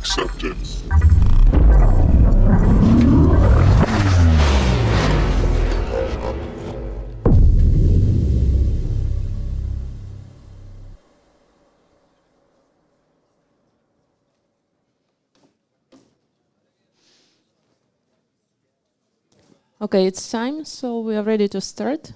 accepted. Okay, it's time, so we are ready to start.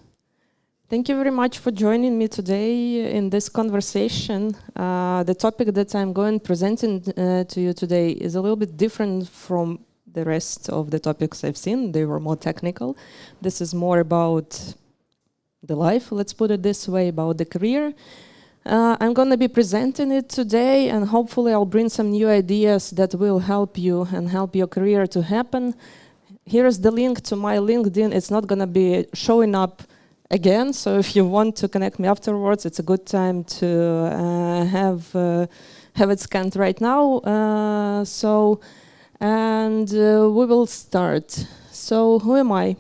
Thank you very much for joining me today in this conversation. The topic that I'm going presenting to you today is a little bit different from the rest of the topics I've seen. They were more technical. This is more about the life, let's put it this way, about the career. I'm going to be presenting it today, and hopefully I'll bring some new ideas that will help you and help your career to happen. Here's the link to my LinkedIn. It's not going to be showing up again, so if you want to connect me afterwards, it's a good time to have it scanned right now. We will start. So who am I?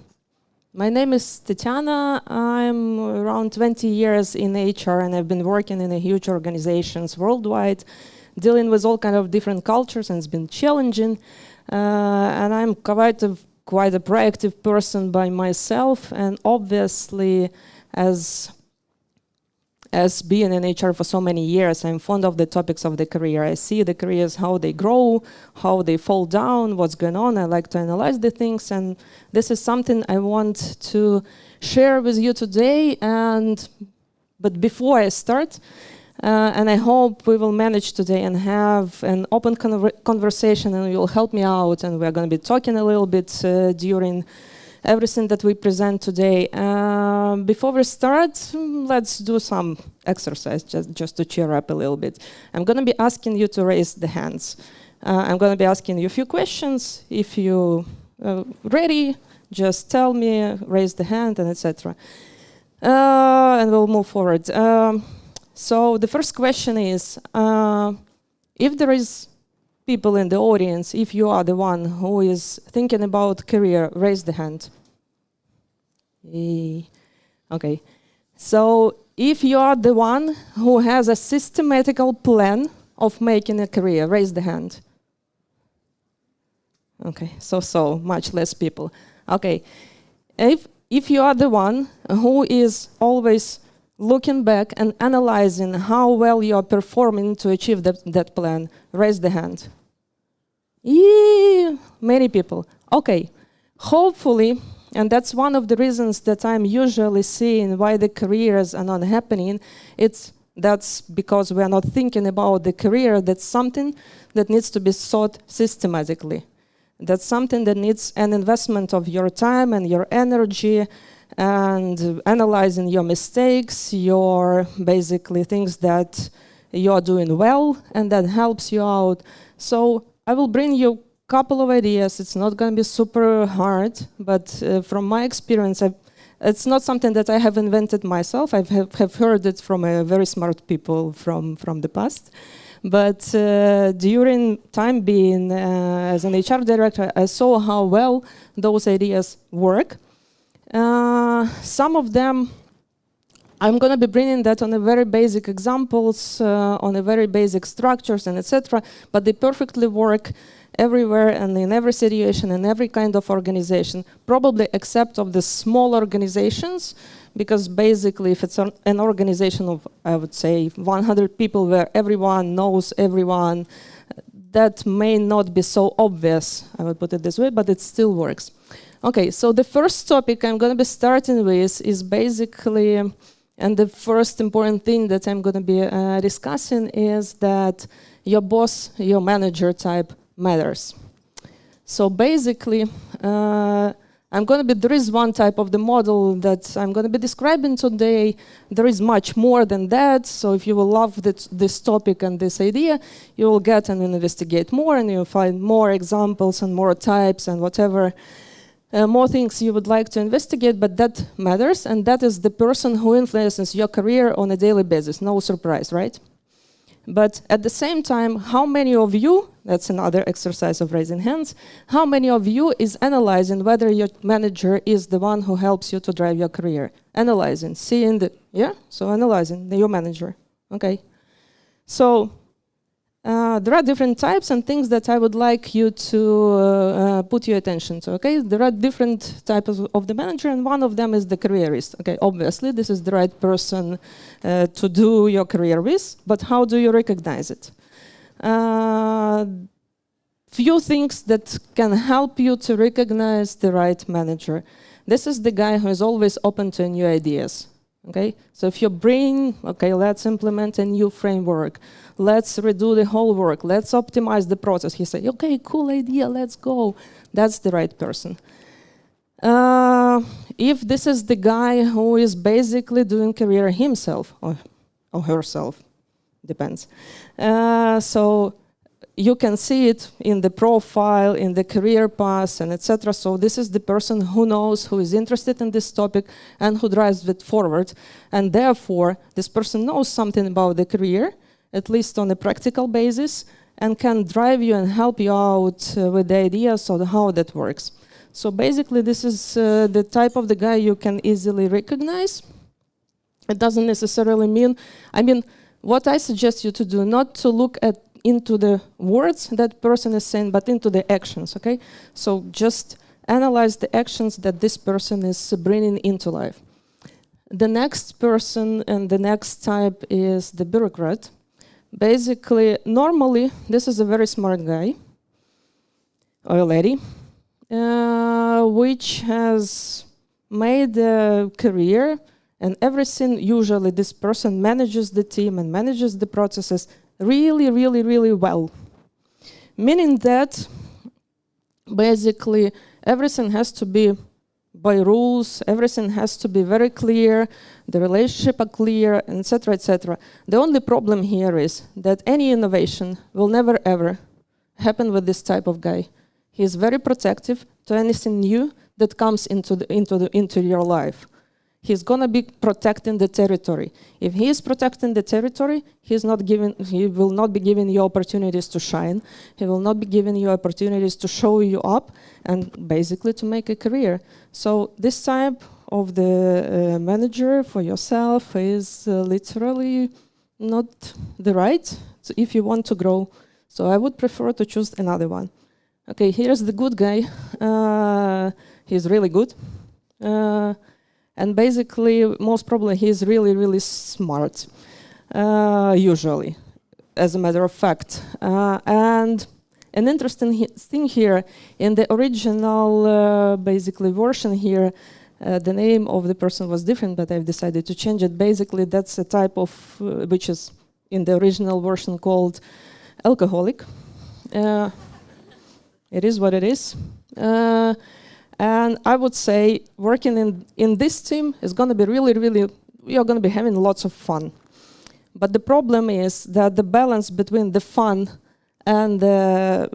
My name is Tetiana. I'm around 20 years in HR, and I've been working in huge organizations worldwide, dealing with all kind of different cultures, and it's been challenging. And I'm quite a proactive person by myself, and obviously as being in HR for so many years, I'm fond of the topics of the career. I see the careers, how they grow, how they fall down, what's going on. I like to analyze the things, and this is something I want to share with you today. But before I start, and I hope we will manage today and have an open conversation, and you'll help me out, and we're going to be talking a little bit during everything that we present today. Before we start, let's do some exercise just to cheer up a little bit. I'm going to be asking you to raise the hands. I'm going to be asking you a few questions. If you're ready, just tell me, raise the hand, and etc. And we'll move forward. So the first question is, if there is people in the audience, if you are the one who is thinking about career, raise the hand. Okay. So if you are the one who has a systematical plan of making a career, raise the hand. Okay, so much less people. Okay. If you are the one who is always looking back and analyzing how well you are performing to achieve that plan, raise the hand. Many people. Okay, hopefully, and that's one of the reasons that I'm usually seeing why the careers are not happening. That's because we are not thinking about the career. That's something that needs to be sought systematically. That's something that needs an investment of your time and your energy, and analyzing your mistakes, your basically things that you're doing well, and that helps you out. So I will bring you a couple of ideas. It's not going to be super hard, but from my experience, it's not something that I have invented myself. I have heard it from very smart people from the past. But during time being as an HR director, I saw how well those ideas work. Some of them, I'm going to be bringing that on a very basic examples, on a very basic structures and etc. But they perfectly work everywhere and in every situation and every kind of organization, probably except of the small organizations, because basically if it's an organization of, I would say, 100 people where everyone knows everyone, that may not be so obvious, I would put it this way, but it still works. Okay, so the first topic I'm going to be starting with is basically, and the first important thing that I'm going to be discussing is that your boss, your manager type matters. So basically, there is one type of the model that I'm going to be describing today. There is much more than that. So if you will love this topic and this idea, you will get and investigate more, and you'll find more examples and more types and whatever. More things you would like to investigate, but that matters, and that is the person who influences your career on a daily basis. No surprise, right? But at the same time, how many of you, that's another exercise of raising hands, how many of you is analyzing whether your manager is the one who helps you to drive your career? Analyzing, seeing so analyzing your manager, okay? So There are different types and things that I would like you to put your attention to. Okay, there are different types of the manager, and one of them is the careerist. Okay, obviously this is the right person to do your career with, but how do you recognize it? Few things that can help you to recognize the right manager. This is the guy who is always open to new ideas. Okay, so if your brain, okay, let's implement a new framework, let's redo the whole work, let's optimize the process. He said, okay, cool idea, let's go. That's the right person. If this is the guy who is basically doing career himself or herself, depends. So you can see it in the profile, in the career path, and etc. So this is the person who knows, who is interested in this topic, and who drives it forward. And therefore, this person knows something about the career, at least on a practical basis, and can drive you and help you out with the ideas of how that works. So basically, this is the type of the guy you can easily recognize. It doesn't necessarily mean, what I suggest you to do, not to look into the words that person is saying, but into the actions, okay? So just analyze the actions that this person is bringing into life. The next person and the next type is the bureaucrat. Basically, normally, this is a very smart guy or lady, which has made a career and everything. Usually this person manages the team and manages the processes really, really, really well. Meaning that basically everything has to be by rules, everything has to be very clear, the relationship are clear, etc., etc. The only problem here is that any innovation will never ever happen with this type of guy. He is very protective to anything new that comes into your life. He's gonna be protecting the territory. If he is protecting the territory, he will not be giving you opportunities to shine. He will not be giving you opportunities to show you up and basically to make a career. So this type of the manager for yourself is literally not the right if you want to grow. So I would prefer to choose another one. Okay, here's the good guy. He's really good. And basically, most probably, he's really, really smart, usually, as a matter of fact. And an interesting thing here, in the original, basically, version here, the name of the person was different, but I've decided to change it. Basically, that's a type of, which is in the original version called alcoholic. It is what it is. And I would say working in this team is going to be really, really, you're going to be having lots of fun. But the problem is that the balance between the fun and the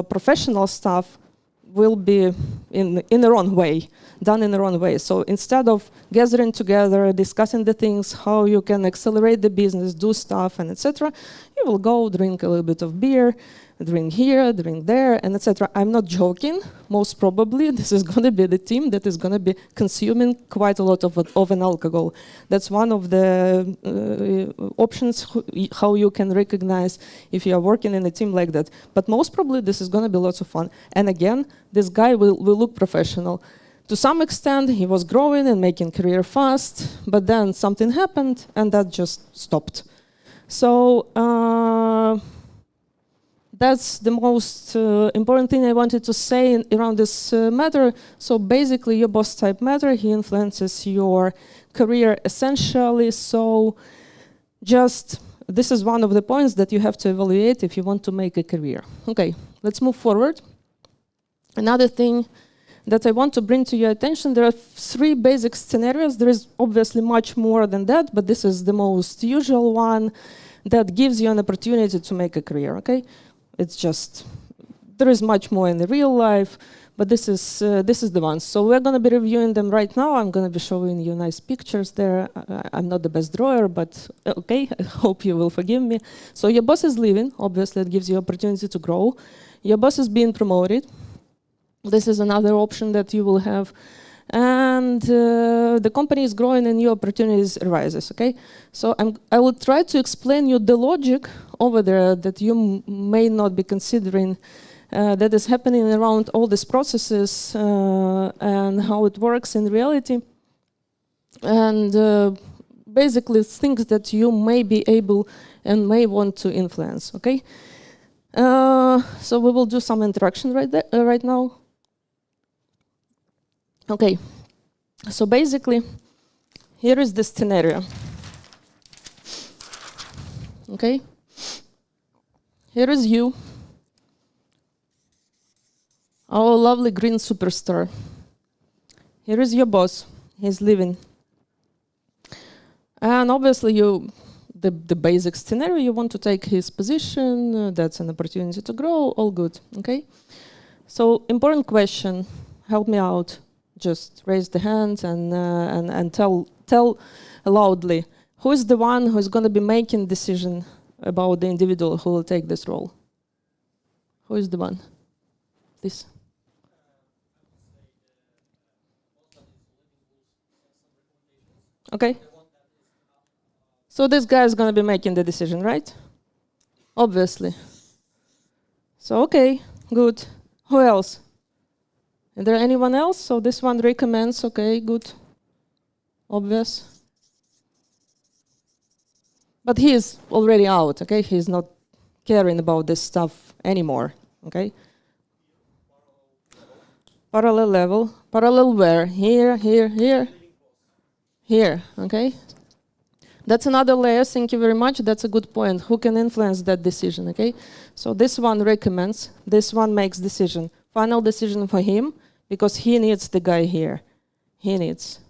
professional stuff will be in the wrong way, done in the wrong way. So instead of gathering together, discussing the things, how you can accelerate the business, do stuff, and etc., you will go drink a little bit of beer, drink here, drink there, and etc. I'm not joking. Most probably, this is going to be the team that is going to be consuming quite a lot of an alcohol. That's one of the options how you can recognize if you are working in a team like that. But most probably, this is going to be lots of fun. And again, this guy will look professional. To some extent, he was growing and making career fast, but then something happened, and that just stopped. So that's the most important thing I wanted to say around this matter. So basically, your boss type matter, he influences your career essentially. So just, this is one of the points that you have to evaluate if you want to make a career. Okay, let's move forward. Another thing that I want to bring to your attention, there are 3 basic scenarios. There is obviously much more than that, but this is the most usual one that gives you an opportunity to make a career, okay? It's just, there is much more in the real life, but this is the one. So we're going to be reviewing them right now. I'm going to be showing you nice pictures there. I'm not the best drawer, but okay, I hope you will forgive me. So your boss is leaving. Obviously, it gives you opportunity to grow. Your boss is being promoted. This is another option that you will have. and the company is growing and new opportunities arises, okay? So I will try to explain you the logic over there that you may not be considering that is happening around all these processes and how it works in reality. And basically things that you may be able and may want to influence, okay? So we will do some interaction right now. Okay, so basically, here is the scenario. Okay, here is you, our lovely green superstar. Here is your boss, he's leaving. And obviously the basic scenario, you want to take his position, that's an opportunity to grow, all good, okay? So important question, help me out. Just raise the hand and tell loudly, who is the one who is going to be making decision about the individual who will take this role? Who is the one? This. Okay. So this guy is going to be making the decision, right? Obviously. So okay, good. Who else? Is there anyone else? So this one recommends, okay, good, obvious. But he is already out, okay? He's not caring about this stuff anymore, okay? Parallel level. Parallel where? Here, here, here. Here, okay? That's another layer, thank you very much. That's a good point. Who can influence that decision, okay? So this one recommends, this one makes decision. Final decision for him, because he needs the guy here. He needs,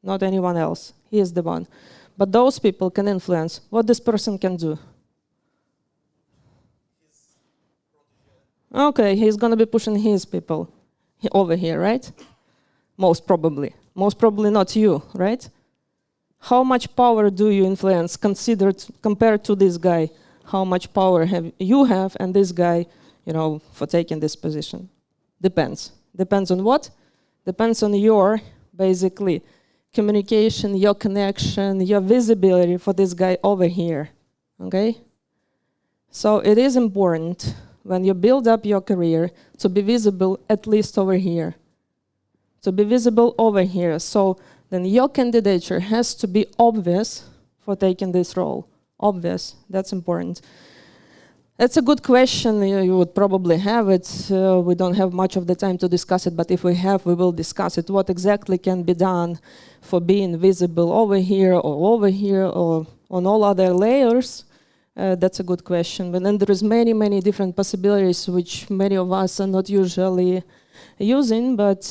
not anyone else. He is the one. But those people can influence what this person can do. Okay, he's going to be pushing his people over here, right? Most probably. Most probably not you, right? How much power do you influence compared to this guy? How much power you have and this guy, for taking this position? Depends. Depends on what? Depends on your, basically, communication, your connection, your visibility for this guy over here, okay? So it is important when you build up your career to be visible at least over here. To be visible over here. So then your candidature has to be obvious for taking this role. Obvious, that's important. That's a good question, you would probably have it. We don't have much of the time to discuss it, but if we have, we will discuss it. What exactly can be done for being visible over here or on all other layers? That's a good question. But then there is many different possibilities which many of us are not usually using, but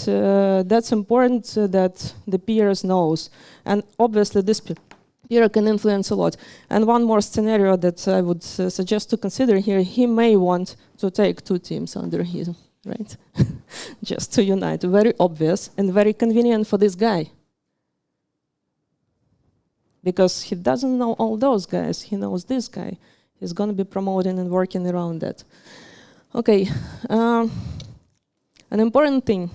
that's important that the peers knows. And obviously this peer can influence a lot. And one more scenario that I would suggest to consider here, he may want to take 2 teams under him, right? Just to unite. Very obvious and very convenient for this guy. Because he doesn't know all those guys, he knows this guy. He's going to be promoting and working around that. Okay, an important thing.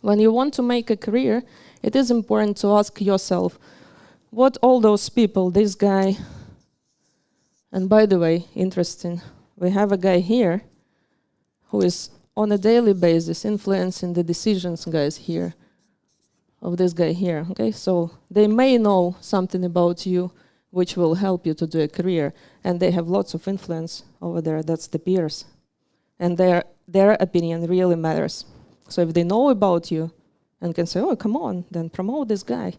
When you want to make a career, it is important to ask yourself, what all those people, this guy, and by the way, interesting, we have a guy here who is on a daily basis influencing the decisions, guys, here, of this guy here, okay? So they may know something about you which will help you to do a career, and they have lots of influence over there, that's the peers. And their opinion really matters. So if they know about you and can say, oh, come on, then promote this guy.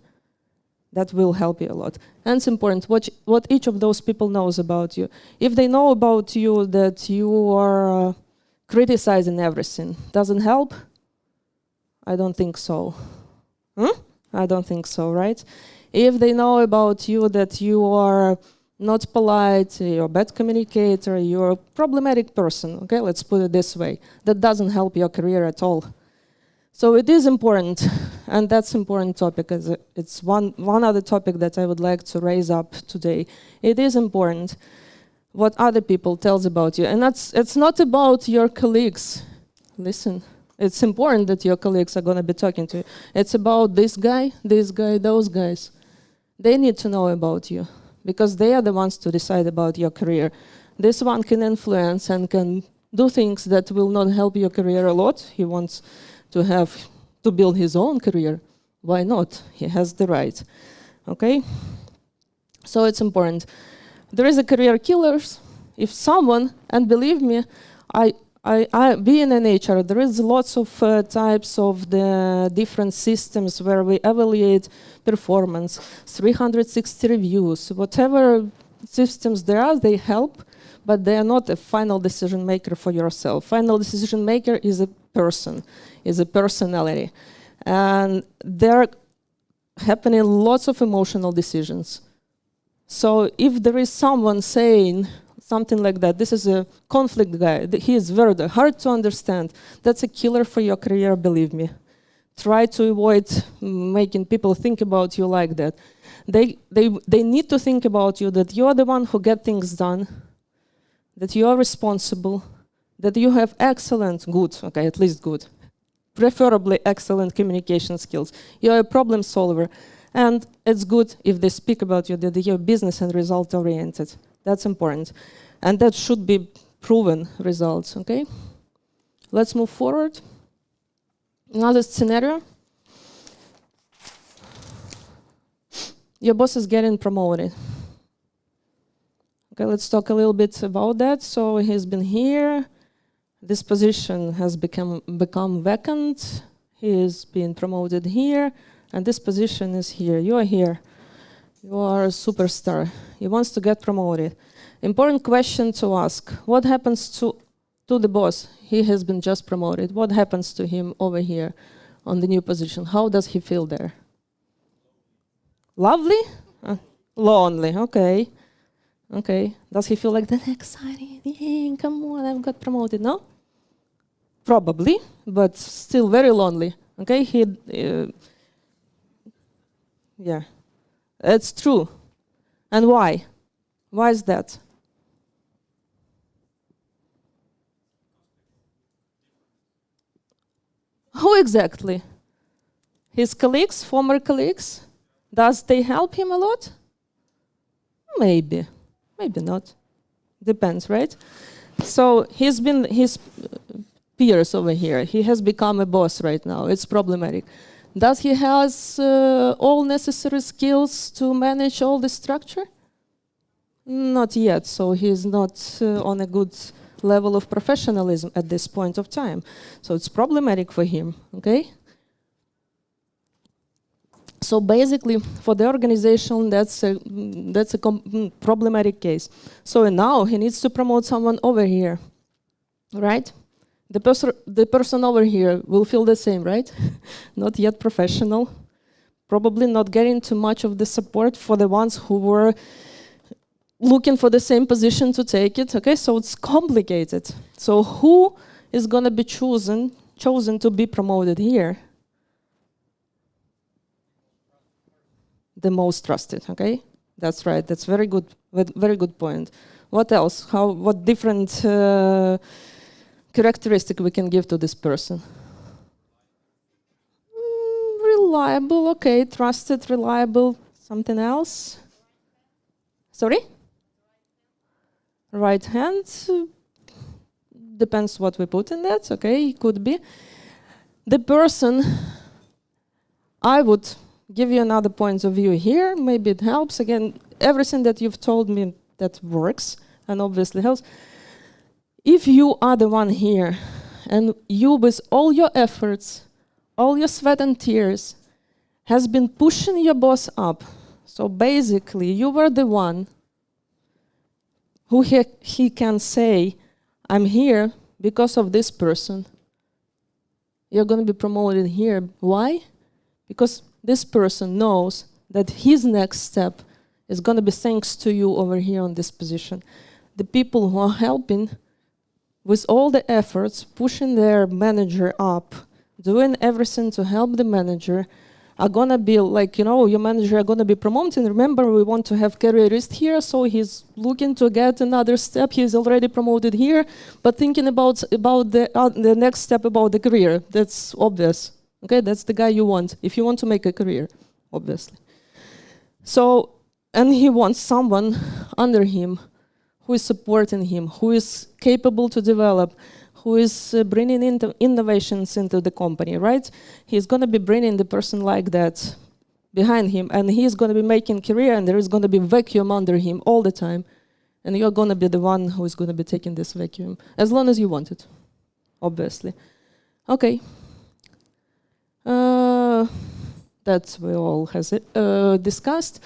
That will help you a lot. And it's important what each of those people knows about you. If they know about you that you are criticizing everything, doesn't help? I don't think so. I don't think so, right? If they know about you that you are not polite, you're a bad communicator, you're a problematic person, okay, let's put it this way, that doesn't help your career at all. So it is important, and that's an important topic. It's one other topic that I would like to raise up today. It is important what other people tells about you, and it's not about your colleagues. Listen, It's important that your colleagues are going to be talking to you. It's about this guy, those guys. They need to know about you because they are the ones to decide about your career. This one can influence and can do things that will not help your career a lot. He wants to build his own career. Why not? He has the right. Okay? So it's important. There is a career killers. If someone, and believe me, being in HR, there is lots of types of the different systems where we evaluate performance, 360 reviews, whatever systems there are, they help, but they are not a final decision maker for yourself. Final decision maker is a person, is a personality. And there are happening lots of emotional decisions. So if there is someone saying something like that, this is a conflict guy, he is very hard to understand, that's a killer for your career, believe me. Try to avoid making people think about you like that. They need to think about you, that you are the one who gets things done, that you are responsible, that you have excellent, good, okay, at least good, preferably excellent communication skills. You're a problem solver. And it's good if they speak about you, that you're business and result oriented. That's important. And that should be proven results, okay? Let's move forward. Another scenario. Your boss is getting promoted. Okay, let's talk a little bit about that. So he's been here. This position has become vacant. He is being promoted here, and this position is here. You are here. You are a superstar. He wants to get promoted. Important question to ask. What happens to the boss? He has been just promoted. What happens to him over here on the new position? How does he feel there? Lovely? Lonely, okay. Okay. Does he feel like that excited? Yeah, come on, I've got promoted. No? Probably, but still very lonely. Okay, yeah, it's true. And why? Why is that? Who exactly? His colleagues, former colleagues? Does they help him a lot? Maybe, maybe not. Depends, right? So he's been his peers over here. He has become a boss right now. It's problematic. Does he has all necessary skills to manage all the structure? Not yet. So he's not on a good level of professionalism at this point of time. So it's problematic for him. Okay. So basically, for the organization, that's a problematic case. So now he needs to promote someone over here, right? The person over here will feel the same, right? Not yet professional, probably not getting too much of the support for the ones who were looking for the same position to take it. Okay, so it's complicated. So who is going to be chosen to be promoted here? The most trusted. Okay, that's right. That's very good point. What else? What different characteristic we can give to this person? Reliable, okay, trusted, reliable. Something else? Sorry? Right hand. Depends what we put in that, okay, it could be. The person, I would give you another point of view here, maybe it helps. Again, everything that you've told me that works and obviously helps. If you are the one here and you with all your efforts, all your sweat and tears has been pushing your boss up, so basically you were the one who he can say, I'm here because of this person. You're going to be promoted here. Why? Because this person knows that his next step is going to be thanks to you over here on this position. The people who are helping with all the efforts, pushing their manager up, doing everything to help the manager, are gonna be like, your manager are gonna be promoting. Remember, we want to have careerist here, so he's looking to get another step. He's already promoted here, but thinking about the next step about the career. That's obvious. Okay, that's the guy you want if you want to make a career, obviously. So, and he wants someone under him who is supporting him, who is capable to develop, who is bringing innovations into the company, right? He's going to be bringing the person like that behind him, and he's going to be making career, and there is going to be vacuum under him all the time. And you're going to be the one who is going to be taking this vacuum, as long as you want it, obviously. Okay. That's we all has discussed.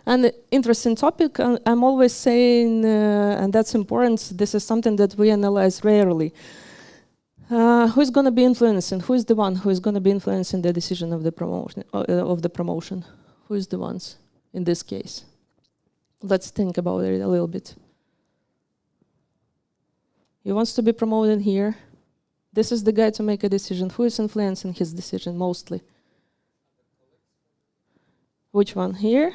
And interesting topic, I'm always saying, and that's important, this is something that we analyze rarely. Who's going to be influencing? Who is the one who is going to be influencing the decision of the promotion? Who is the ones in this case? Let's think about it a little bit. He wants to be promoted here. This is the guy to make a decision. Who is influencing his decision mostly? Which one? Here?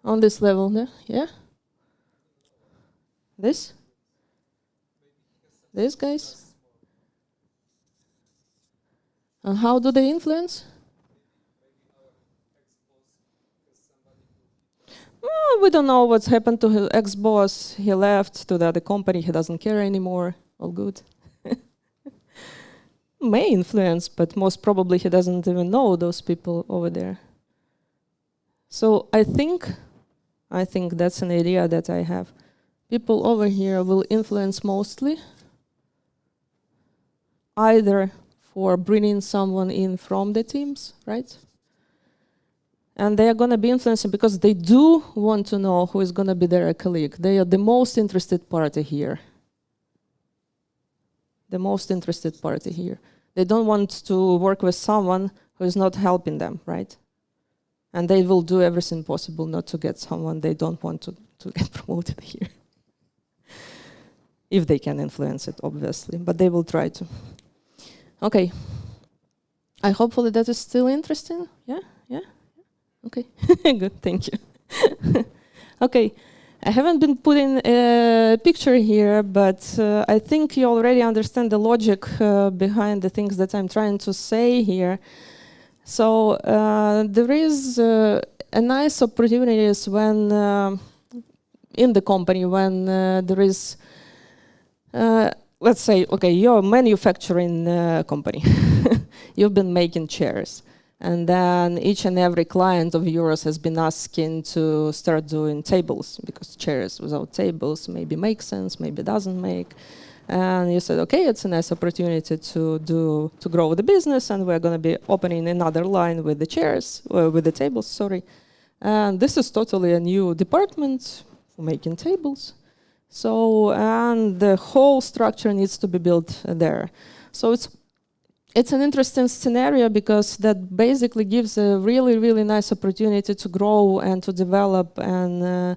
On this level, yeah? This? These guys? And how do they influence? Well, we don't know what's happened to his ex-boss. He left to the other company. He doesn't care anymore. All good. May influence, but most probably he doesn't even know those people over there. So I think that's an idea that I have. People over here will influence mostly, either for bringing someone in from the teams, right? And they are going to be influencing because they do want to know who is going to be their colleague. They are the most interested party here. The most interested party here. They don't want to work with someone who is not helping them, right? And they will do everything possible not to get someone they don't want to get promoted here. If they can influence it, obviously, but they will try to. Okay. Hopefully that is still interesting. Yeah? Okay, good, thank you. Okay, I haven't been putting a picture here, but I think you already understand the logic behind the things that I'm trying to say here. So there is a nice opportunities when in the company when there is, let's say, okay, you're a manufacturing company. You've been making chairs. And then each and every client of yours has been asking to start doing tables, because chairs without tables maybe make sense, maybe doesn't make. And you said, okay, it's a nice opportunity to grow the business, and we're going to be opening another line with the chairs, with the tables, sorry. And this is totally a new department for making tables. So, and the whole structure needs to be built there. So it's an interesting scenario because that basically gives a really, really nice opportunity to grow and to develop and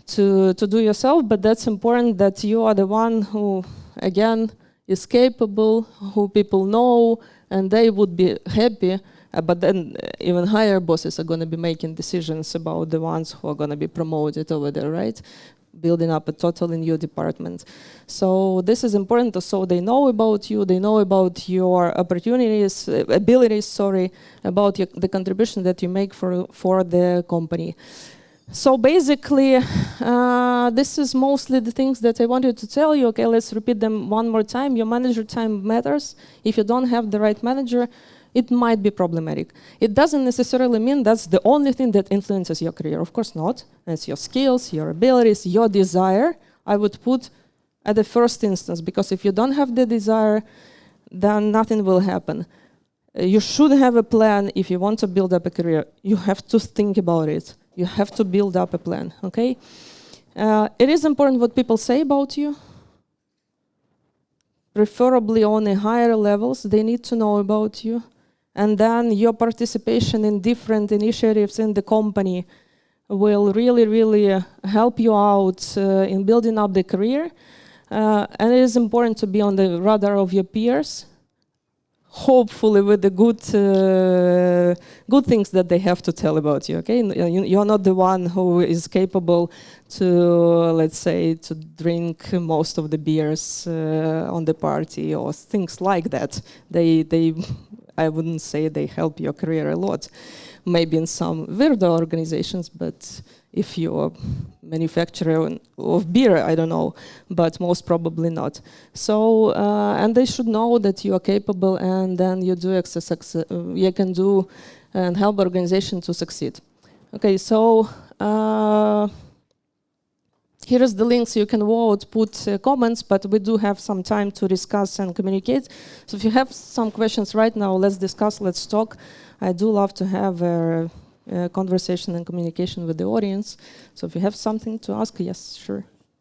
to do yourself. But that's important that you are the one who, again, is capable, who people know, and they would be happy. But then even higher bosses are going to be making decisions about the ones who are going to be promoted over there, right? Building up a totally new department. So this is important, so they know about you, they know about your opportunities, abilities, about the contribution that you make for the company. So basically, this is mostly the things that I wanted to tell you. Okay, let's repeat them one more time. Your manager time matters. If you don't have the right manager, it might be problematic. It doesn't necessarily mean that's the only thing that influences your career. Of course not. It's your skills, your abilities, your desire, I would put at the first instance, because if you don't have the desire, then nothing will happen. You should have a plan if you want to build up a career. You have to think about it. You have to build up a plan, okay? It is important what people say about you. Preferably on the higher levels, they need to know about you. And then your participation in different initiatives in the company will really, really help you out in building up the career. And it is important to be on the radar of your peers, hopefully with the good things that they have to tell about you. Okay, you're not the one who is capable to, let's say, to drink most of the beers on the party or things like that. I wouldn't say they help your career a lot. Maybe in some weirdo organizations, but if you're a manufacturer of beer, I don't know, but most probably not. So, and they should know that you are capable, and then you do you can do and help organization to succeed. Okay, so here is the links. You can vote, put comments, but we do have some time to discuss and communicate. So if you have some questions right now, let's discuss, let's talk. I do love to have a conversation and communication with the audience. So if you have something to ask, yes, sure.